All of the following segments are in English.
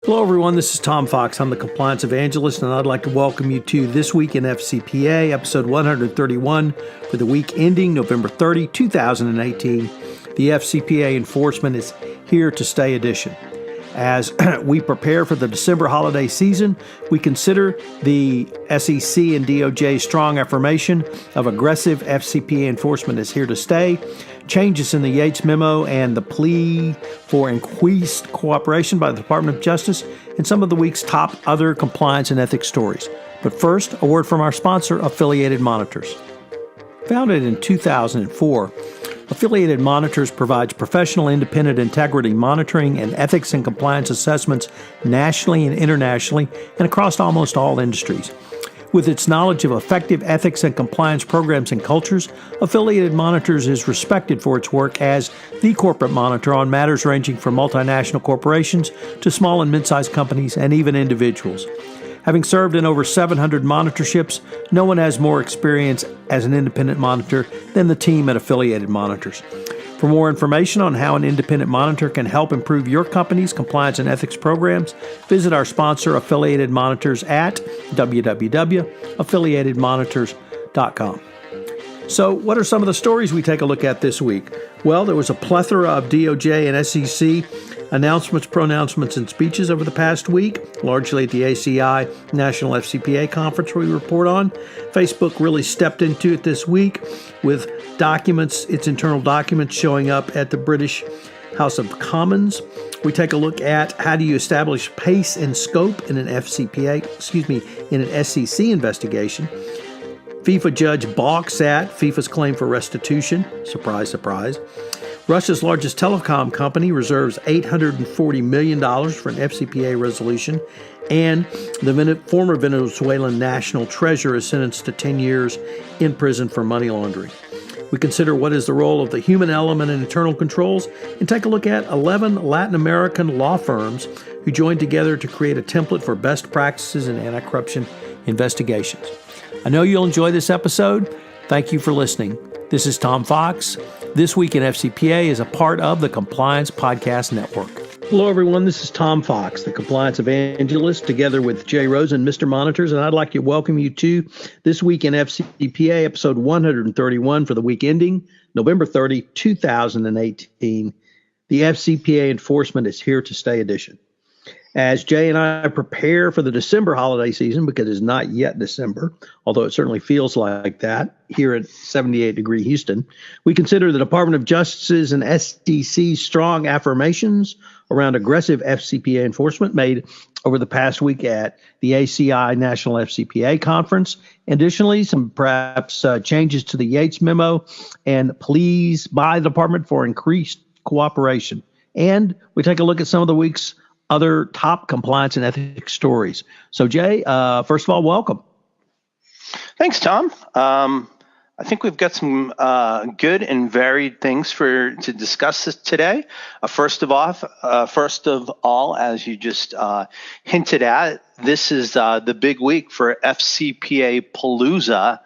Hello, everyone. This is Tom Fox. I'm the Compliance Evangelist, and I'd like to welcome you to This Week in FCPA, Episode 131, for the week ending November 30, 2018. The FCPA Enforcement is Here to Stay edition. As we prepare for the December holiday season, we consider the SEC and DOJ's strong affirmation of aggressive FCPA enforcement is here to stay, changes in the Yates Memo and the plea for increased cooperation by the Department of Justice, and some of the week's top other compliance and ethics stories. But first, a word from our sponsor, Affiliated Monitors. Founded in 2004, Affiliated Monitors provides professional independent integrity monitoring and ethics and compliance assessments nationally and internationally and across almost all industries. With its knowledge of effective ethics and compliance programs and cultures, Affiliated Monitors is respected for its work as the corporate monitor on matters ranging from multinational corporations to small and mid-sized companies and even individuals. Having served in over 700 monitorships, no one has more experience as an independent monitor than the team at Affiliated Monitors. For more information on how an independent monitor can help improve your company's compliance and ethics programs, visit our sponsor, Affiliated Monitors, at www.affiliatedmonitors.com. So, what are some of the stories we take a look at this week? Well, there was a plethora of DOJ and SEC announcements, pronouncements, and speeches over the past week, largely at the ACI National FCPA Conference we report on. Facebook really stepped into it this week with documents, its internal documents showing up at the British House of Commons. We take a look at how do you establish pace and scope in an in an SEC investigation. FIFA judge balks at FIFA's claim for restitution. Surprise, surprise. Russia's largest telecom company reserves $840 million for an FCPA resolution, and the former Venezuelan national treasurer is sentenced to 10 years in prison for money laundering. We consider what is the role of the human element in internal controls and take a look at 11 Latin American law firms who joined together to create a template for best practices in anti-corruption investigations. I know you'll enjoy this episode. Thank you for listening. This is Tom Fox. This Week in FCPA is a part of the Compliance Podcast Network. Hello, everyone. This is Tom Fox, the Compliance Evangelist, together with Jay Rosen, Mr. Monitors, and I'd like to welcome you to This Week in FCPA, Episode 131 for the week ending November 30, 2018. The FCPA Enforcement is Here to Stay edition. As Jay and I prepare for the December holiday season, because it's not yet December, although it certainly feels like that here at 78-degree Houston, we consider the Department of Justice's and SEC's strong affirmations around aggressive FCPA enforcement made over the past week at the ACI National FCPA Conference. Additionally, some perhaps changes to the Yates Memo and pleas by the department for increased cooperation. And we take a look at some of the week's other top compliance and ethics stories. So, Jay, first of all, welcome. Thanks, Tom. I think we've got some good and varied things to discuss today. First of all, as you just hinted at, this is the big week for FCPA Palooza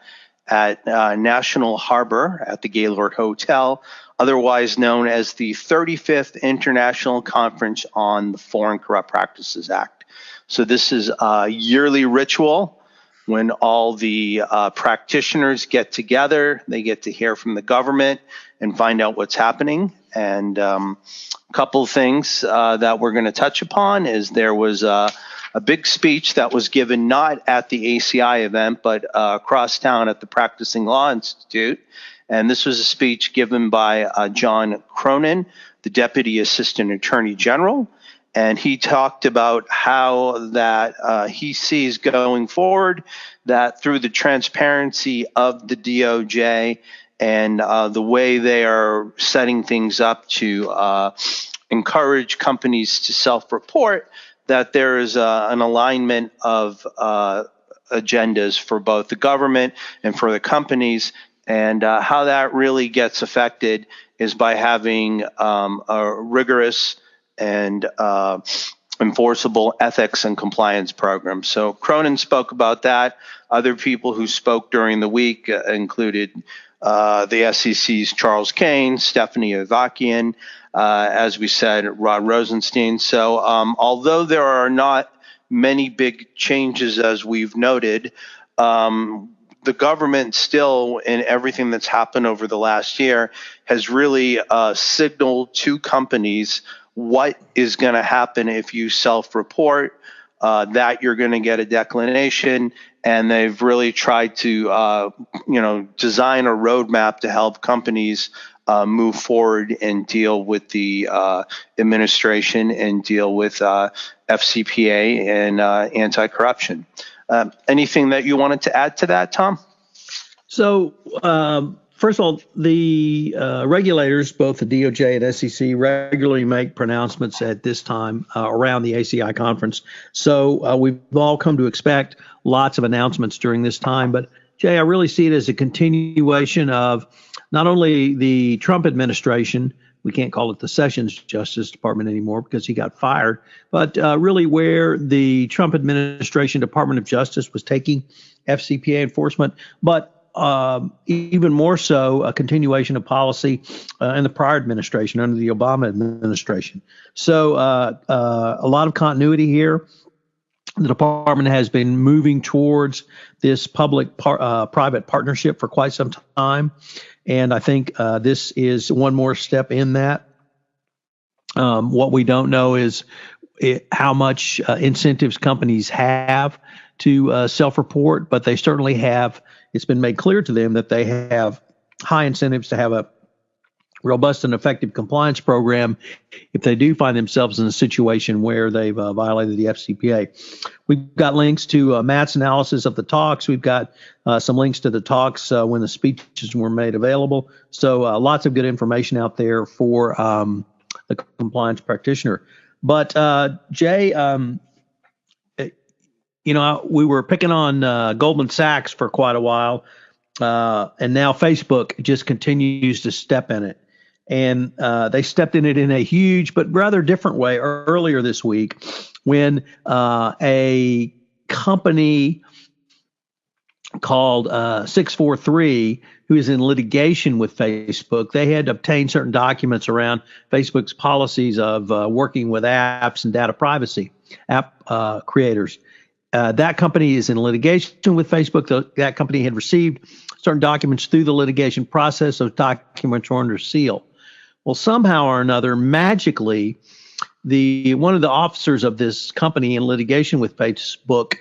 at National Harbor at the Gaylord Hotel, otherwise known as the 35th International Conference on the Foreign Corrupt Practices Act. So this is a yearly ritual when all the practitioners get together. They get to hear from the government and find out what's happening. And a couple of things that we're going to touch upon is there was a big speech that was given not at the ACI event, but across town at the Practicing Law Institute. And this was a speech given by John Cronan, the Deputy Assistant Attorney General. And he talked about how that he sees going forward that through the transparency of the DOJ and the way they are setting things up to encourage companies to self-report, that there is an alignment of agendas for both the government and for the companies. And how that really gets affected is by having a rigorous and enforceable ethics and compliance program. So Cronan spoke about that. Other people who spoke during the week included the SEC's Charles Kane, Stephanie Avakian, as we said, Rod Rosenstein. So although there are not many big changes, as we've noted, the government still, in everything that's happened over the last year, has really signaled to companies what is going to happen if you self-report, that you're going to get a declination, and they've really tried to, design a roadmap to help companies move forward and deal with the administration and deal with FCPA and anti-corruption. Anything that you wanted to add to that, Tom? So, first of all, the regulators, both the DOJ and SEC, regularly make pronouncements at this time around the ACI conference. So we've all come to expect lots of announcements during this time. But, Jay, I really see it as a continuation of not only the Trump administration — we can't call it the Sessions Justice Department anymore because he got fired — but really where the Trump administration Department of Justice was taking FCPA enforcement, but even more so a continuation of policy in the prior administration under the Obama administration. So a lot of continuity here. The department has been moving towards this public-private partnership for quite some time. And I think this is one more step in that. What we don't know is how much incentives companies have to self-report, but they certainly have. It's been made clear to them that they have high incentives to have a robust and effective compliance program if they do find themselves in a situation where they've violated the FCPA. We've got links to Matt's analysis of the talks. We've got some links to the talks when the speeches were made available. So lots of good information out there for the compliance practitioner. But Jay, we were picking on Goldman Sachs for quite a while, and now Facebook just continues to step in it. And they stepped in it in a huge but rather different way earlier this week when a company called 643, who is in litigation with Facebook, they had to obtain certain documents around Facebook's policies of working with apps and data privacy, app creators. That company is in litigation with Facebook. That company had received certain documents through the litigation process. Those documents were under seal. Well, somehow or another, magically, one of the officers of this company in litigation with Facebook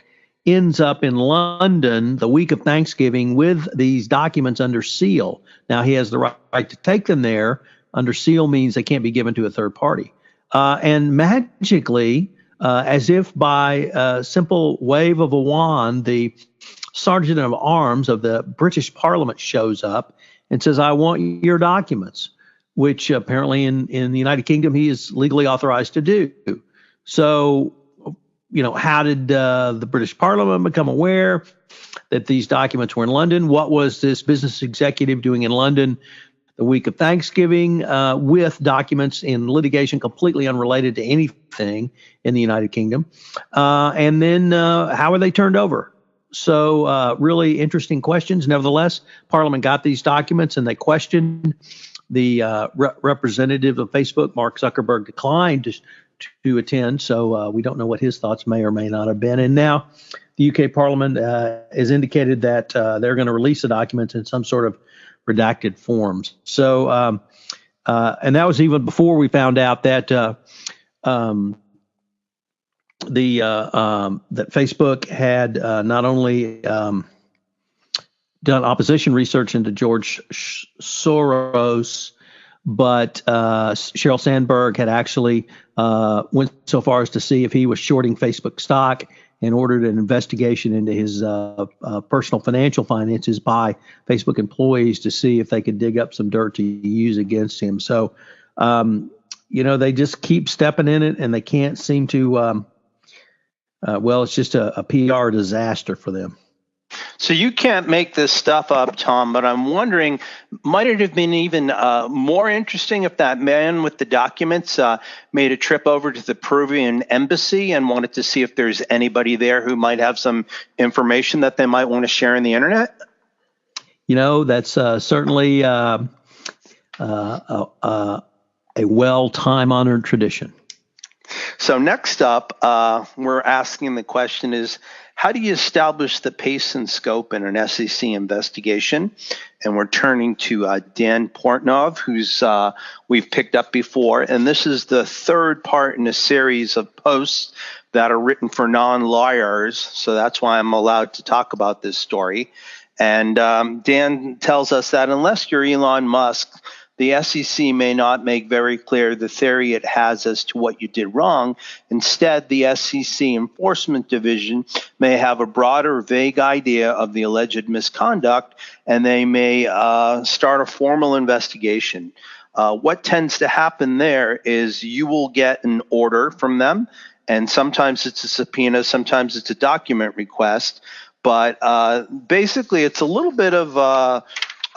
ends up in London the week of Thanksgiving with these documents under seal. Now, he has the right to take them there. Under seal means they can't be given to a third party. And magically, as if by a simple wave of a wand, the Sergeant of Arms of the British Parliament shows up and says, "I want your documents," which apparently in the United Kingdom he is legally authorized to do. So, how did the British Parliament become aware that these documents were in London? What was this business executive doing in London the week of Thanksgiving with documents in litigation completely unrelated to anything in the United Kingdom? And then how are they turned over? So really interesting questions. Nevertheless, Parliament got these documents and they questioned the representative of Facebook. Mark Zuckerberg declined to attend, so we don't know what his thoughts may or may not have been. And now the UK Parliament has indicated that they're going to release the documents in some sort of redacted forms. So, and that was even before we found out that that Facebook had not only done opposition research into George Soros, but Sheryl Sandberg had actually went so far as to see if he was shorting Facebook stock and ordered an investigation into his personal financial finances by Facebook employees to see if they could dig up some dirt to use against him. So, they just keep stepping in it, and they can't seem to, it's just a PR disaster for them. So you can't make this stuff up, Tom, but I'm wondering, might it have been even more interesting if that man with the documents made a trip over to the Peruvian embassy and wanted to see if there's anybody there who might have some information that they might want to share on the internet? That's certainly a a time-honored tradition. So next up, we're asking the question is, how do you establish the pace and scope in an SEC investigation? And we're turning to Dan Portnov, who's we've picked up before. And this is the third part in a series of posts that are written for non-lawyers. So that's why I'm allowed to talk about this story. And Dan tells us that unless you're Elon Musk, the SEC may not make very clear the theory it has as to what you did wrong. Instead, the SEC Enforcement Division may have a broader, vague idea of the alleged misconduct, and they may start a formal investigation. What tends to happen there is you will get an order from them, and sometimes it's a subpoena, sometimes it's a document request, but basically it's a little bit of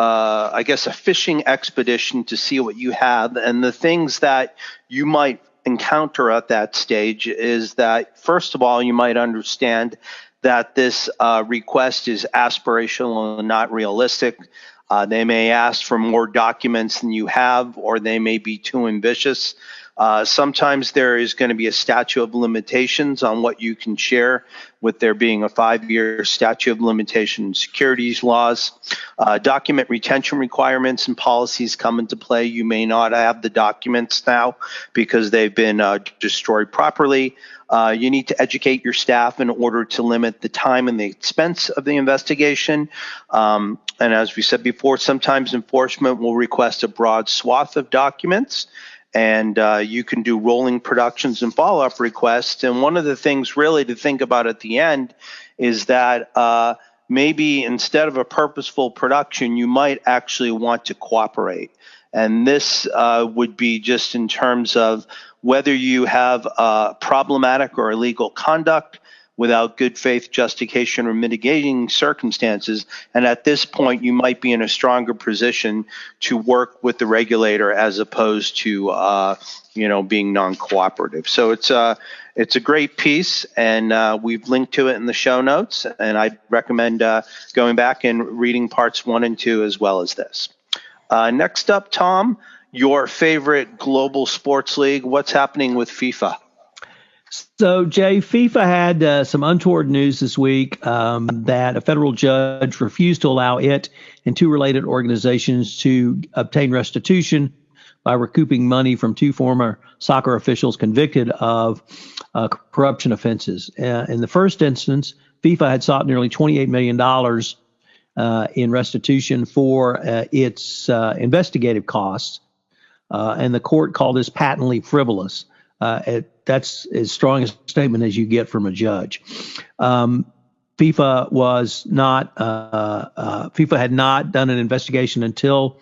I guess a fishing expedition to see what you have. And the things that you might encounter at that stage is that, first of all, you might understand that this request is aspirational and not realistic. They may ask for more documents than you have, or they may be too ambitious. Sometimes there is going to be a statute of limitations on what you can share, with there being a 5-year statute of limitation in securities laws. Document retention requirements and policies come into play. You may not have the documents now because they've been destroyed properly. You need to educate your staff in order to limit the time and the expense of the investigation. And as we said before, sometimes enforcement will request a broad swath of documents. And you can do rolling productions and follow-up requests. And one of the things really to think about at the end is that maybe instead of a purposeful production, you might actually want to cooperate. And this would be just in terms of whether you have problematic or illegal conduct without good faith justification or mitigating circumstances. And at this point, you might be in a stronger position to work with the regulator as opposed to, being non-cooperative. So it's a great piece, and we've linked to it in the show notes. And I recommend going back and reading parts 1 and 2 as well as this. Next up, Tom, your favorite global sports league. What's happening with FIFA? So, Jay, FIFA had some untoward news this week that a federal judge refused to allow it and 2 related organizations to obtain restitution by recouping money from 2 former soccer officials convicted of corruption offenses. In the first instance, FIFA had sought nearly $28 million in restitution for its investigative costs, and the court called this patently frivolous. That's as strong a statement as you get from a judge. FIFA had not done an investigation until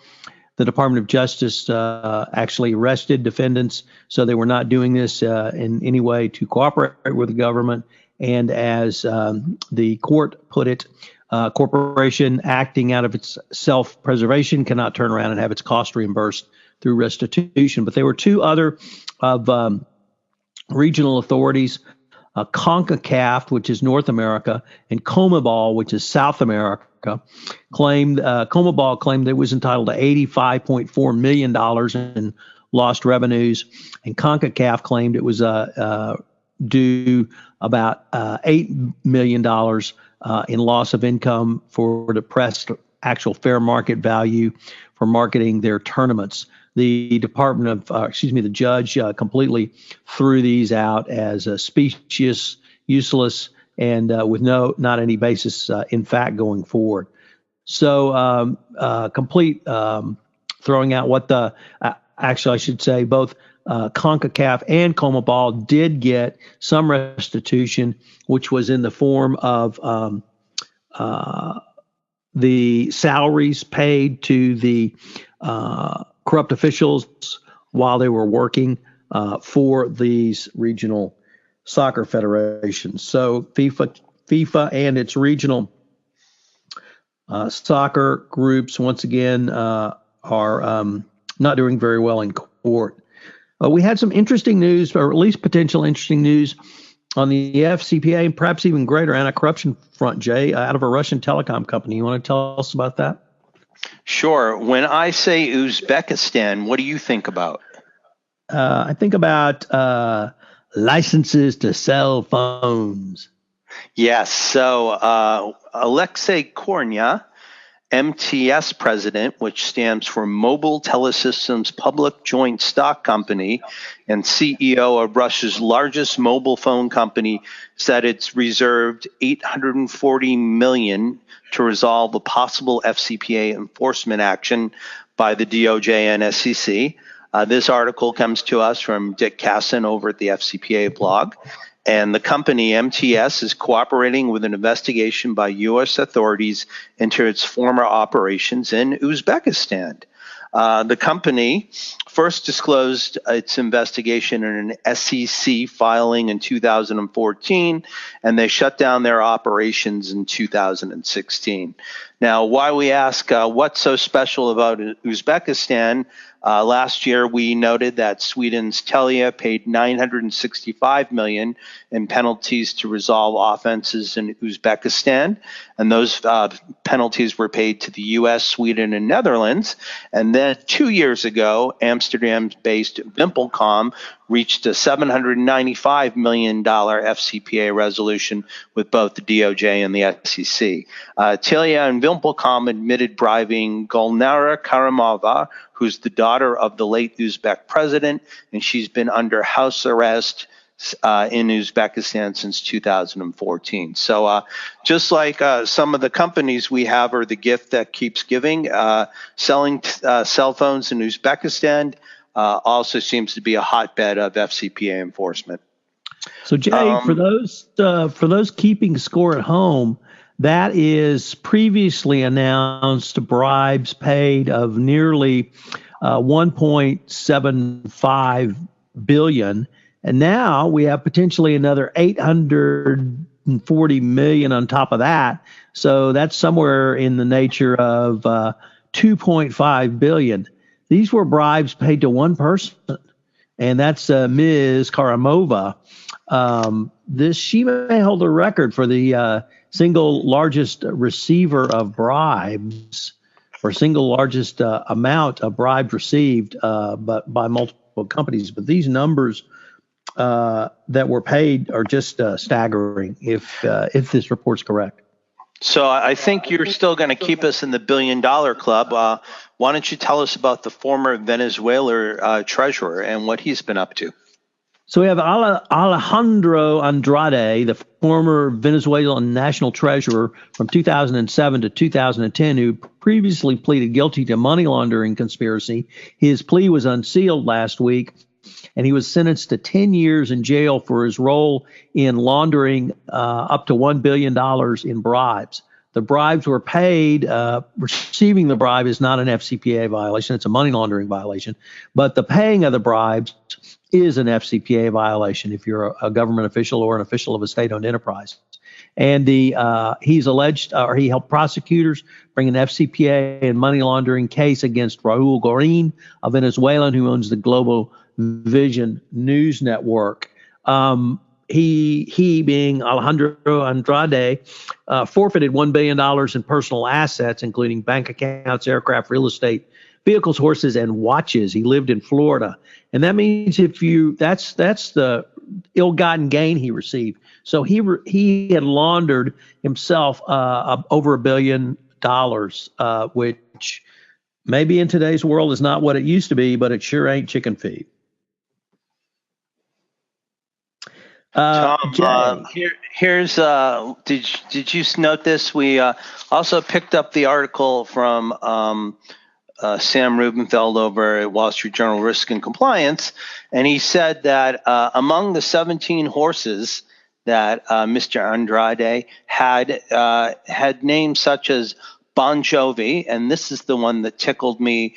the Department of Justice actually arrested defendants, so they were not doing this in any way to cooperate with the government. And as the court put it, corporation acting out of its self-preservation cannot turn around and have its cost reimbursed through restitution. But there were 2 other of regional authorities, CONCACAF, which is North America, and CONMEBOL, which is South America, CONMEBOL claimed that it was entitled to $85.4 million in lost revenues, and CONCACAF claimed it was due about $8 million in loss of income for depressed actual fair market value for marketing their tournaments. The the judge completely threw these out as specious, useless, and with not any basis in fact going forward. So complete throwing out what actually I should say both CONCACAF and CONMEBOL did get some restitution, which was in the form of the salaries paid to the corrupt officials while they were working for these regional soccer federations. So FIFA and its regional soccer groups, once again, are not doing very well in court. We had some interesting news, or at least potential interesting news, on the FCPA and perhaps even greater anti-corruption front, Jay, out of a Russian telecom company. You want to tell us about that? Sure. When I say Uzbekistan, what do you think about? I think about licenses to sell phones. Yes. So Alexei Kornia, MTS president, which stands for Mobile Telesystems Public Joint Stock Company, and CEO of Russia's largest mobile phone company, said it's reserved $840 million to resolve a possible FCPA enforcement action by the DOJ and SEC. This article comes to us from Dick Casson over at the FCPA blog. And the company, MTS, is cooperating with an investigation by U.S. authorities into its former operations in Uzbekistan. The company first disclosed its investigation in an SEC filing in 2014, and they shut down their operations in 2016. Now, why we ask what's so special about Uzbekistan? Last year, we noted that Sweden's Telia paid $965 million in penalties to resolve offenses in Uzbekistan, and those penalties were paid to the U.S., Sweden, and Netherlands. And then 2 years ago, Amsterdam-based VimpelCom reached a $795 million FCPA resolution with both the DOJ and the SEC. Telia and VimpelCom admitted bribing Gulnara Karimova, who's the daughter of the late Uzbek president, and she's been under house arrest in Uzbekistan since 2014. So just like some of the companies we have are the gift that keeps giving, selling cell phones in Uzbekistan also seems to be a hotbed of FCPA enforcement. So Jay, for those keeping score at home, that is previously announced bribes paid of nearly $1.75 billion. And now we have potentially another $840 million on top of that. So that's somewhere in the nature of $2.5 billion. These were bribes paid to one person, and that's Ms. Karimova. She may hold a record for the single largest receiver of bribes, or single largest amount of bribes received, but by multiple companies. But these numbers that were paid are just staggering if this report's correct. So I think you're still going to keep us in the $1 billion club. Why don't you tell us about the former Venezuela treasurer and what he's been up to? So we have Alejandro Andrade, the former Venezuelan national treasurer from 2007 to 2010, who previously pleaded guilty to money laundering conspiracy. His plea was unsealed last week, and he was sentenced to 10 years in jail for his role in laundering up to $1 billion in bribes. The bribes were paid. Receiving the bribe is not an FCPA violation. It's a money laundering violation. But the paying of the bribes is an FCPA violation if you're a government official or an official of a state-owned enterprise. And he's alleged, or he helped prosecutors bring an FCPA and money laundering case against Raul Guarin, a Venezuelan who owns the Global Vision News Network. He being Alejandro Andrade, forfeited $1 billion in personal assets, including bank accounts, aircraft, real estate, vehicles, horses, and watches. He lived in Florida. And that means that's the ill-gotten gain he received. So he had laundered himself over $1 billion, which maybe in today's world is not what it used to be, but it sure ain't chicken feed. Tom, here's did you note this? We also picked up the article from Sam Rubenfeld over at Wall Street Journal Risk and Compliance, and he said that among the 17 horses that Mr. Andrade had names such as Bon Jovi, and this is the one that tickled me,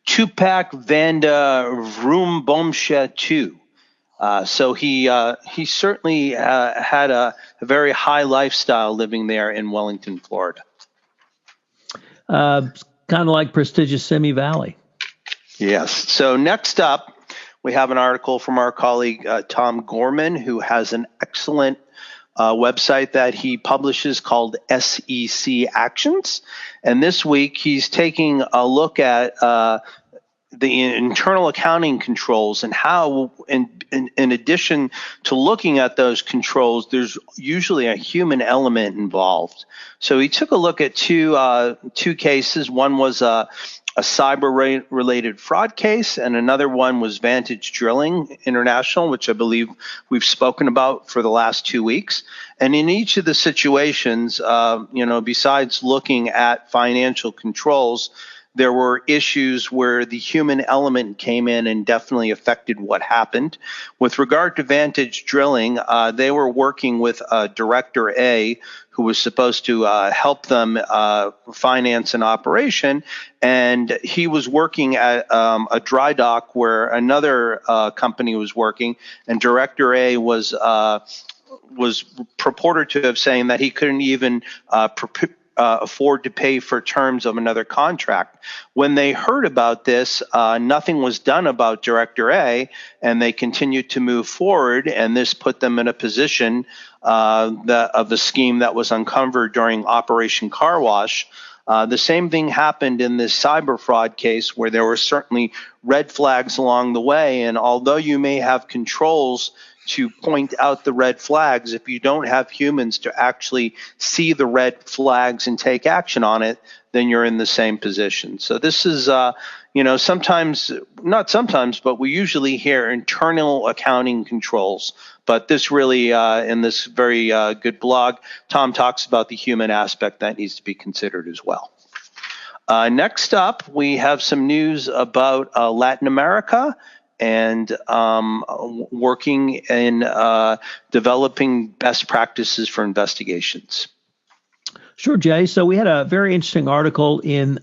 Tupac Vanda Vroombomsha 2. So he certainly had a very high lifestyle living there in Wellington, Florida. Kind of like prestigious Simi Valley. Yes. So next up, we have an article from our colleague Tom Gorman, who has an excellent website that he publishes called SEC Actions. And this week, he's taking a look at the internal accounting controls and how, in addition to looking at those controls, there's usually a human element involved. So he took a look at two cases. One was a cyber-related fraud case, and another one was Vantage Drilling International, which I believe we've spoken about for the last 2 weeks. And in each of the situations, besides looking at financial controls, there were issues where the human element came in and definitely affected what happened. With regard to Vantage Drilling, they were working with Director A, who was supposed to help them finance an operation, and he was working at a dry dock where another company was working, and Director A was purported to have saying that he couldn't even afford to pay for terms of another contract. When they heard about this, nothing was done about Director A, and they continued to move forward, and this put them in a position of the scheme that was uncovered during Operation Car Wash. The same thing happened in this cyber fraud case, where there were certainly red flags along the way, and although you may have controls to point out the red flags, if you don't have humans to actually see the red flags and take action on it, then you're in the same position. So this is, sometimes, not sometimes, but we usually hear internal accounting controls. But this really, in this very good blog, Tom talks about the human aspect that needs to be considered as well. Next up, we have some news about Latin America and working in developing best practices for investigations. Sure, Jay. So we had a very interesting article in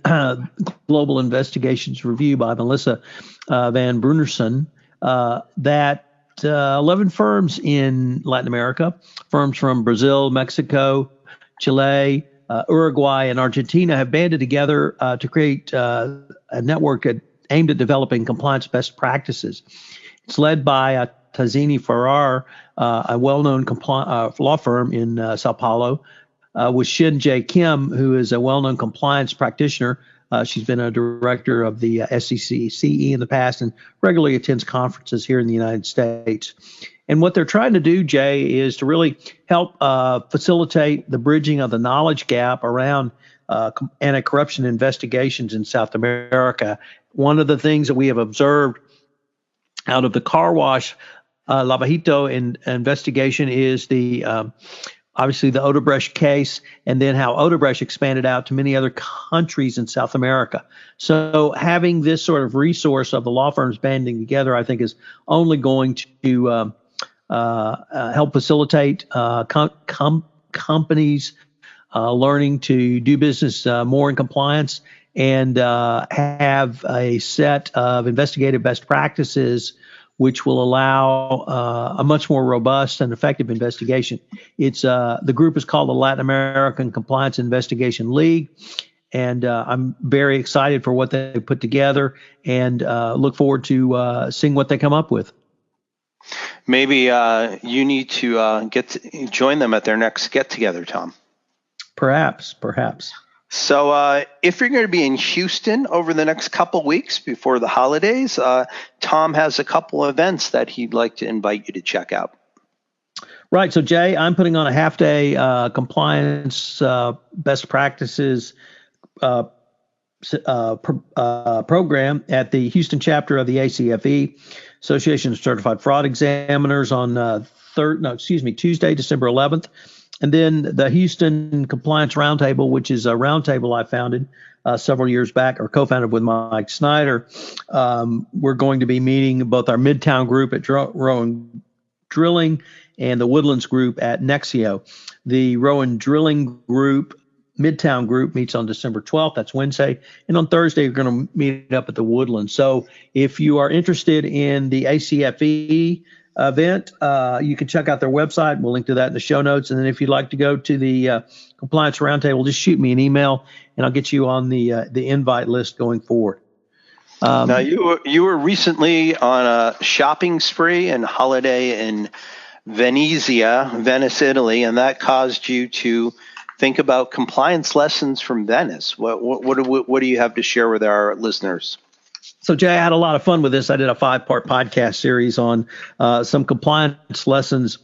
Global Investigations Review by Melissa Van Brunerson that 11 firms in Latin America, firms from Brazil, Mexico, Chile, Uruguay, and Argentina have banded together to create a network aimed at developing compliance best practices. It's led by Tazini Farrar, a well-known law firm in Sao Paulo, with Shin J. Kim, who is a well-known compliance practitioner. She's been a director of the SEC CE in the past and regularly attends conferences here in the United States. And what they're trying to do, Jay, is to really help facilitate the bridging of the knowledge gap around anti-corruption investigations in South America. One of the things that we have observed out of the car wash Lavajito investigation is the obviously the Odebrecht case, and then how Odebrecht expanded out to many other countries in South America. So having this sort of resource of the law firms banding together, I think, is only going to help facilitate companies learning to do business more in compliance and have a set of investigative best practices which will allow a much more robust and effective investigation. It's the group is called the Latin American Compliance Investigation League, and I'm very excited for what they put together and look forward to seeing what they come up with. Maybe you need to join them at their next get-together, Tom. Perhaps. So if you're going to be in Houston over the next couple weeks before the holidays, Tom has a couple of events that he'd like to invite you to check out. Right. So, Jay, I'm putting on a half-day compliance best practices program at the Houston chapter of the ACFE, Association of Certified Fraud Examiners, on Tuesday, December 11th. And then the Houston Compliance Roundtable, which is a roundtable I founded several years back, or co-founded with Mike Snyder. We're going to be meeting both our Midtown group at Rowan Drilling and the Woodlands group at Nexio. The Rowan Drilling group, Midtown group, meets on December 12th. That's Wednesday. And on Thursday, we're going to meet up at the Woodlands. So if you are interested in the ACFE event, you can check out their website. We'll link to that in the show notes. And then if you'd like to go to the Compliance Roundtable, just shoot me an email, and I'll get you on the invite list going forward. Now, you were recently on a shopping spree and holiday in Venice, Italy, and that caused you to think about compliance lessons from Venice. What do you have to share with our listeners? So, Jay, I had a lot of fun with this. I did a 5-part podcast series on some compliance lessons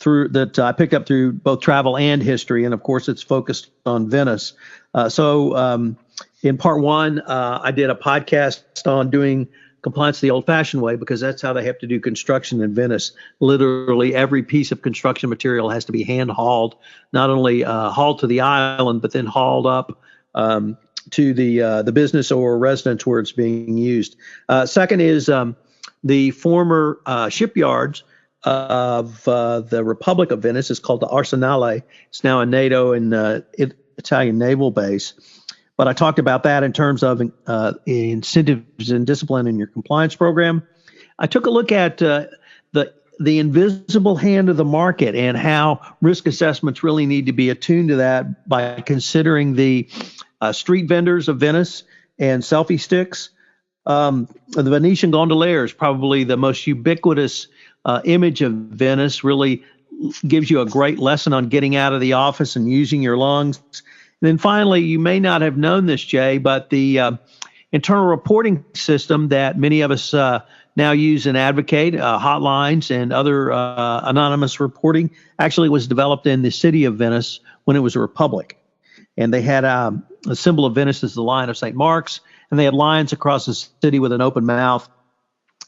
that I picked up through both travel and history. And of course, it's focused on Venice. In part 1, I did a podcast on doing compliance the old-fashioned way, because that's how they have to do construction in Venice. Literally every piece of construction material has to be hand-hauled, not only hauled to the island, but then hauled up to the business or residence where it's being used. Second is the former shipyards of the Republic of Venice is called the Arsenale. It's now a NATO and Italian naval base. But I talked about that in terms of incentives and discipline in your compliance program. I took a look at the invisible hand of the market and how risk assessments really need to be attuned to that by considering the street vendors of Venice and selfie sticks. The Venetian gondoliers, probably the most ubiquitous image of Venice, really gives you a great lesson on getting out of the office and using your lungs. And then finally, you may not have known this, Jay, but the internal reporting system that many of us now use and advocate, hotlines and other anonymous reporting, actually was developed in the city of Venice when it was a republic. And they had a symbol of Venice as the Lion of St. Mark's, and they had lions across the city with an open mouth,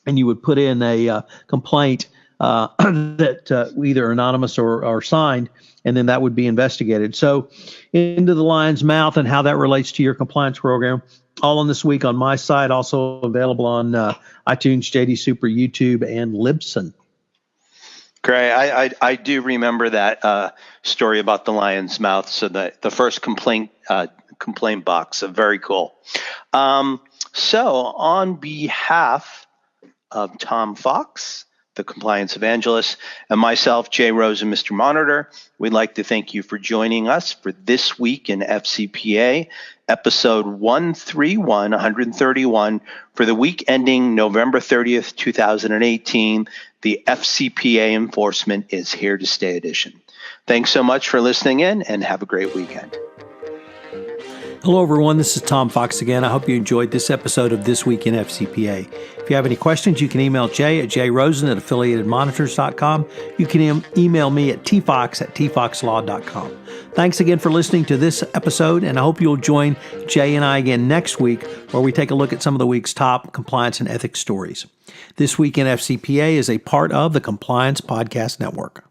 and you would put in a complaint that either anonymous or signed, and then that would be investigated. So into the lion's mouth and how that relates to your compliance program, all on this week on my site, also available on iTunes, JD Super, YouTube, and Libsyn. Great. I do remember that story about the lion's mouth. So the first complaint box. So very cool. So on behalf of Tom Fox, the compliance evangelist, and myself, Jay Rosen, Mr. Monitor, we'd like to thank you for joining us for This Week in FCPA, episode 131 for the week ending November 30th, 2018. The FCPA Enforcement is Here to Stay edition. Thanks so much for listening in, and have a great weekend. Hello, everyone. This is Tom Fox again. I hope you enjoyed this episode of This Week in FCPA. If you have any questions, you can email Jay at jrosen@affiliatedmonitors.com. You can email me at tfox@tfoxlaw.com. Thanks again for listening to this episode, and I hope you'll join Jay and I again next week, where we take a look at some of the week's top compliance and ethics stories. This Week in FCPA is a part of the Compliance Podcast Network.